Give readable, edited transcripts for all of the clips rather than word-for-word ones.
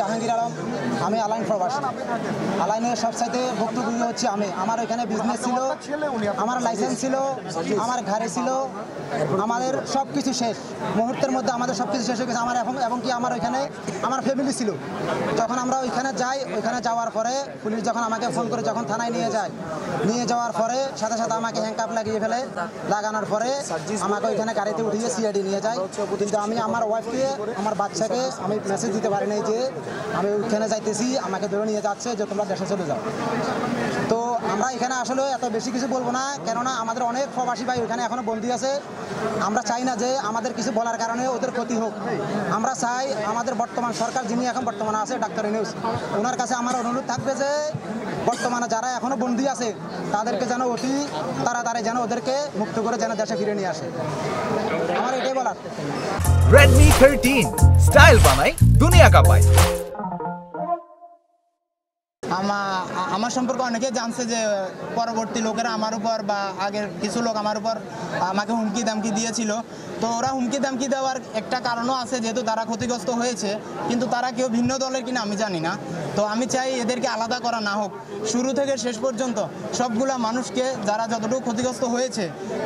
জাহাঙ্গীর আলম, আমি আলাইন প্রবাসী। আলাইনের সবচাইতে ভুক্তভোগী হচ্ছে আমি। আমার এখানে বিজনেস ছিল, আমার লাইসেন্স ছিল, আমার গাড়ি ছিল, আমাদের সব কিছু শেষ মুহূর্তের মধ্যে, আমাদের সব কিছু শেষ হয়ে গেছে। আমার এবং কি আমার ওইখানে আমার ফ্যামিলি ছিল। যখন আমরা ওইখানে যাই, ওইখানে যাওয়ার পরে পুলিশ যখন আমাকে ফোন করে যখন থানায় নিয়ে যায়, নিয়ে যাওয়ার পরে সাথে সাথে আমাকে হ্যান্ডকাপ লাগিয়ে ফেলে। লাগানোর পরে আমাকে ওইখানে গাড়িতে উঠিয়ে সিআইডি নিয়ে যায়। কিন্তু আমি আমার ওয়াইফকে, আমার বাচ্চাকে আমি মেসেজ দিতে পারি নাই যে আমি ওইখানে যাইতেছি, আমাকে ধরে নিয়ে যাচ্ছে যে তোমরা দেশে চলে যাও। তো আমরা এখানে আসলে এত বেশি কিছু বলবো না, কেননা আমাদের অনেক প্রবাসী ভাই ওইখানে এখনো বন্দী আছে। আমরা চাই না যে আমাদের কিছু বলার কারণে ওদের ক্ষতি হোক। আমরা চাই আমাদের বর্তমান সরকার, যিনি এখন বর্তমানে আছে, ডাক্তার ইউনূস, ওনার কাছে আমার অনুরোধ থাকবে যে বর্তমানে যারা এখনো বন্দী আছে তাদেরকে যেন অতি তাড়াতাড়ি যেন ওদেরকে মুক্ত করে যেন দেশে ফিরে নিয়ে আসে। আমার এটাই বলার। Redmi 13 স্টাইল বানাই দুনিয়া কাঁপায়। আমার সম্পর্কে অনেকে জানছে যে পরবর্তী লোকেরা আমার উপর বা আগের কিছু লোক আমার উপর আমাকে হুমকি দামকি দিয়েছিল। তো ওরা হুমকি দামকি দেওয়ার একটা কারণও আছে, যেহেতু তারা ক্ষতিগ্রস্ত হয়েছে, কিন্তু তারা কেউ ভিন্ন দলের কিনা আমি জানি না। তো আমি চাই এদেরকে আলাদা করা না হোক, শুরু থেকে শেষ পর্যন্ত সবগুলা মানুষকে যারা যতটুকু ক্ষতিগ্রস্ত হয়েছে,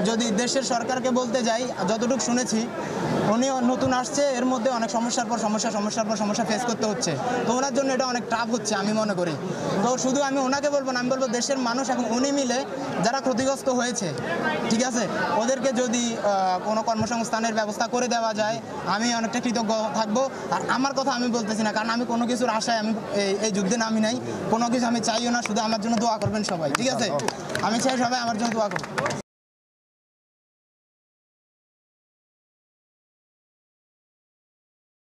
যদি দেশের সরকারকে বলতে যাই, যতটুকু শুনেছি উনি নতুন আসছে, এর মধ্যে অনেক সমস্যার পর সমস্যা ফেস করতে হচ্ছে। তো ওনার জন্য এটা অনেক টাফ হচ্ছে আমি মনে করি। তো শুধু আমি ওনাকে বলবো না, আমি বলবো দেশের মানুষ এবং উনি মিলে যারা ক্ষতিগ্রস্ত হয়েছে, ঠিক আছে, ওদেরকে যদি কোনো কর্মসংস্থানের ব্যবস্থা করে দেওয়া যায় আমি অনেকটা কৃতজ্ঞ থাকবো। আর আমার কথা আমি বলতেছি না, কারণ আমি কোনো কিছুর আশায় আমি এই যুদ্ধে নামি নাই, কোনো কিছু আমি চাইও না। শুধু আমার জন্য দোয়া করবেন সবাই, ঠিক আছে? আমি চাই সবাই আমার জন্য দোয়া করবেন।